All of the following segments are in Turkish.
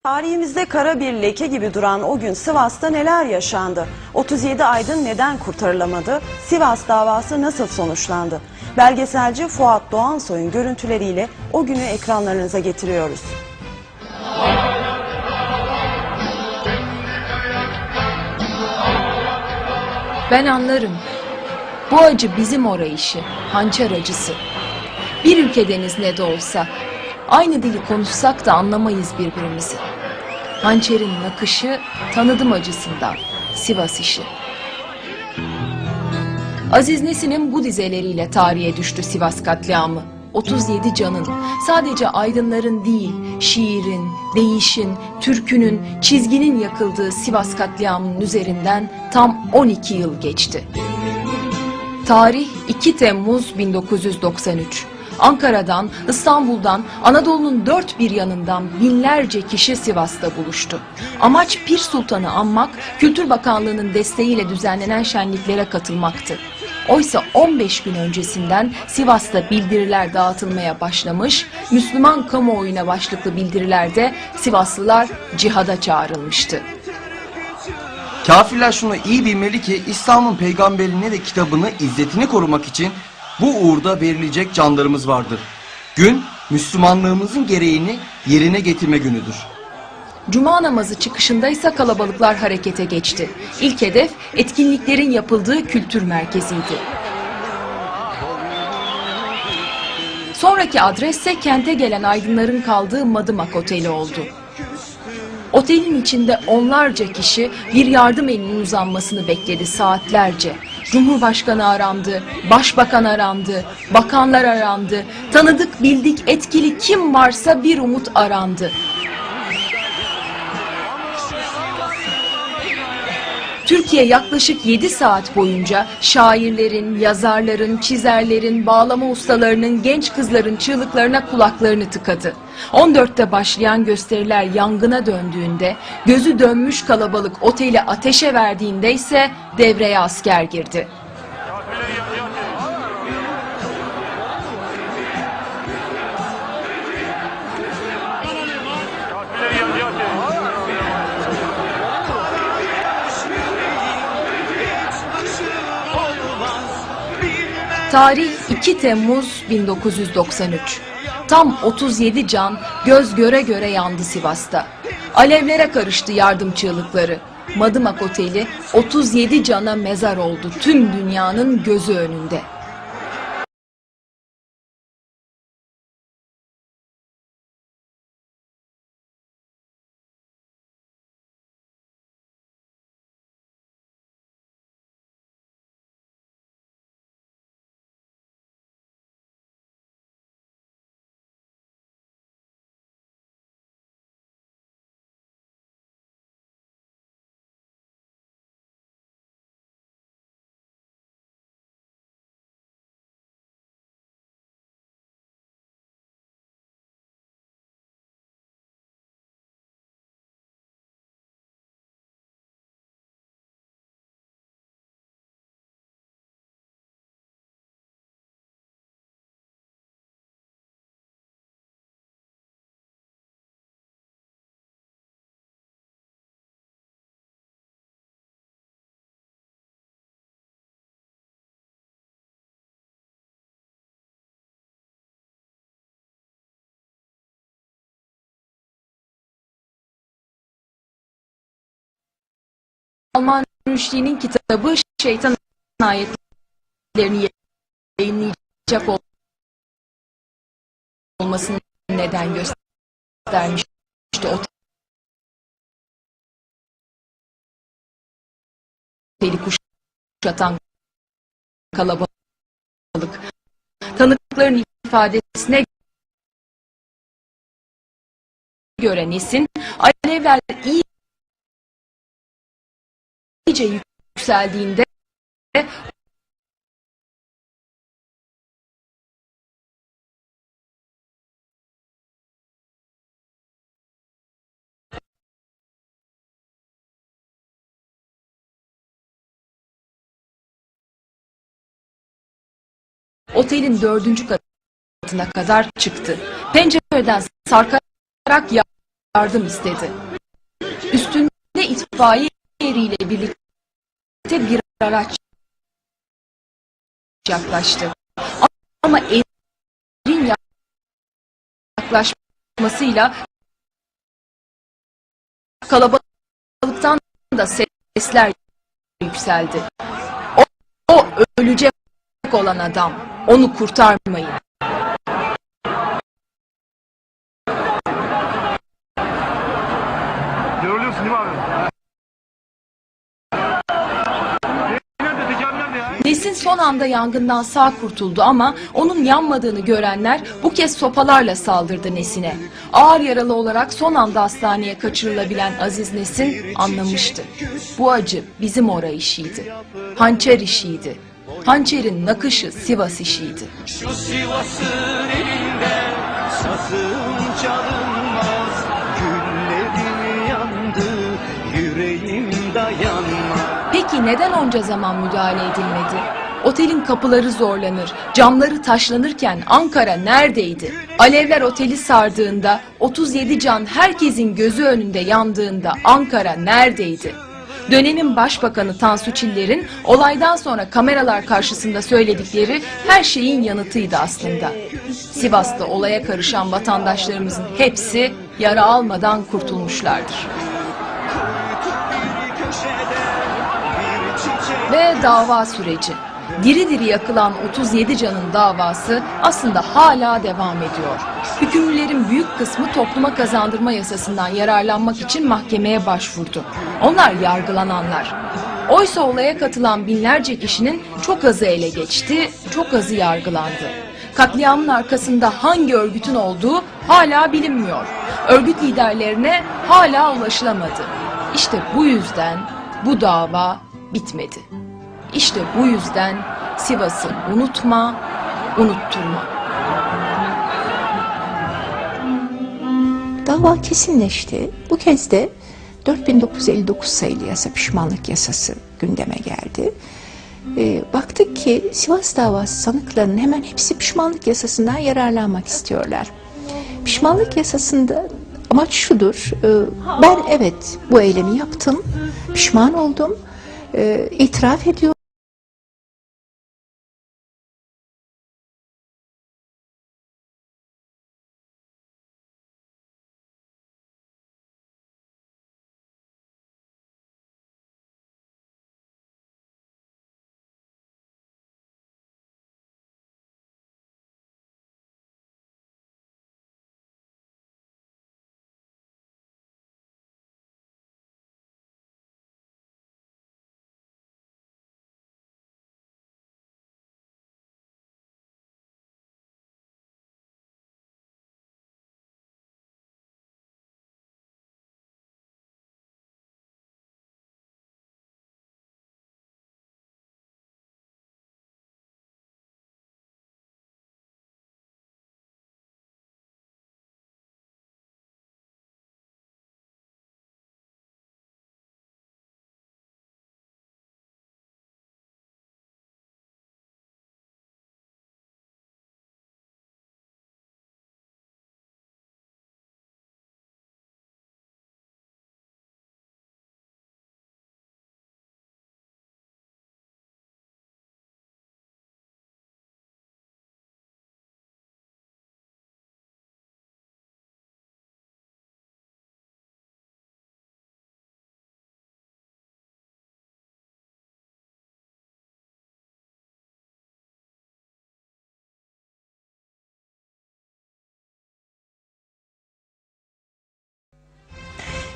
Tarihimizde kara bir leke gibi duran o gün Sivas'ta neler yaşandı? 37 aydın neden kurtarılamadı? Sivas davası nasıl sonuçlandı? Belgeselci Fuat Doğansoy'un görüntüleriyle o günü ekranlarınıza getiriyoruz. Ben anlarım. Bu acı bizim orayışı, hançer acısı. Bir ülkedeniz ne de olsa. Aynı dili konuşsak da anlamayız birbirimizi. Hançerin nakışı tanıdım acısından. Sivas işi. Aziz Nesin'in bu dizeleriyle tarihe düştü Sivas katliamı. 37 canın, sadece aydınların değil, şiirin, deyişin, türkünün, çizginin yakıldığı Sivas katliamının üzerinden tam 12 yıl geçti. Tarih 2 Temmuz 1993. Ankara'dan, İstanbul'dan, Anadolu'nun dört bir yanından binlerce kişi Sivas'ta buluştu. Amaç Pir Sultan'ı anmak, Kültür Bakanlığı'nın desteğiyle düzenlenen şenliklere katılmaktı. Oysa 15 gün öncesinden Sivas'ta bildiriler dağıtılmaya başlamış, Müslüman kamuoyuna başlıklı bildirilerde Sivaslılar cihada çağrılmıştı. Kafirler şunu iyi bilmeli ki İslam'ın peygamberini ve kitabını, izzetini korumak için bu uğurda verilecek canlarımız vardır. Gün Müslümanlığımızın gereğini yerine getirme günüdür. Cuma namazı çıkışında ise kalabalıklar harekete geçti. İlk hedef etkinliklerin yapıldığı kültür merkeziydi. Sonraki adres ise kente gelen aydınların kaldığı Madımak Oteli oldu. Otelin içinde onlarca kişi bir yardım elinin uzanmasını bekledi saatlerce. Cumhurbaşkanı arandı, başbakan arandı, bakanlar arandı, tanıdık bildik etkili kim varsa bir umut arandı. Türkiye yaklaşık 7 saat boyunca şairlerin, yazarların, çizerlerin, bağlama ustalarının, genç kızların çığlıklarına kulaklarını tıkadı. 14'te başlayan gösteriler yangına döndüğünde, gözü dönmüş kalabalık oteli ateşe verdiğinde ise devreye asker girdi. Tarih 2 Temmuz 1993. Tam 37 can göz göre göre yandı Sivas'ta. Alevlere karıştı yardım çığlıkları. Madımak Oteli 37 cana mezar oldu tüm dünyanın gözü önünde. Salman Rushdie'nin kitabı Şeytan Ayetlerini yayınlayacak olmasını neden göstermişti. Oteli kuşatan kalabalık. Tanıkların ifadesine göre Nesin, alevler iyice yükseldiğinde otelin 4. katına kadar çıktı. Pencereden sarkarak yardım istedi. Üstünde itfaiye eriyle birlikte bir araç yaklaştı. Ama erin yaklaşmasıyla kalabalıktan da sesler yükseldi. O ölecek olan adam. Onu kurtarmayın. Yoruluyorsun değil mi abi? Nerede? Tekamül nerede ya? Nesin son anda yangından sağ kurtuldu ama onun yanmadığını görenler bu kez sopalarla saldırdı Nesin'e. Ağır yaralı olarak son anda hastaneye kaçırılabilen Aziz Nesin anlamıştı. Bu acı bizim ora işiydi. Hançer işiydi. Hançerin nakışı Sivas işiydi. Şu Sivas'ın elinde sazım çalınmaz. Güllerim yandı, yüreğim dayanmaz. Peki neden onca zaman müdahale edilmedi? Otelin kapıları zorlanır, camları taşlanırken Ankara neredeydi? Alevler oteli sardığında, 37 can herkesin gözü önünde yandığında Ankara neredeydi? Dönemin Başbakanı Tansu Çiller'in olaydan sonra kameralar karşısında söyledikleri her şeyin yanıtıydı aslında. Sivas'ta olaya karışan vatandaşlarımızın hepsi yara almadan kurtulmuşlardır. Ve dava süreci. Diri diri yakılan 37 canın davası aslında hala devam ediyor. Hükümlülerin büyük kısmı topluma kazandırma yasasından yararlanmak için mahkemeye başvurdu. Onlar yargılananlar. Oysa olaya katılan binlerce kişinin çok azı ele geçti, çok azı yargılandı. Katliamın arkasında hangi örgütün olduğu hala bilinmiyor. Örgüt liderlerine hala ulaşılamadı. İşte bu yüzden bu dava bitmedi. İşte bu yüzden Sivas'ı unutma, unutturma. Dava kesinleşti. Bu kez de 4959 sayılı yasa, pişmanlık yasası gündeme geldi. Baktık ki Sivas davası sanıklarının hemen hepsi pişmanlık yasasından yararlanmak istiyorlar. Pişmanlık yasasında amaç şudur: ben evet bu eylemi yaptım, pişman oldum, itiraf ediyorum.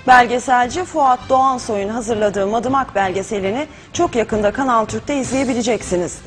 Belgeselci Fuat Doğansoy'un hazırladığı Madımak belgeselini çok yakında Kanal Türk'te izleyebileceksiniz.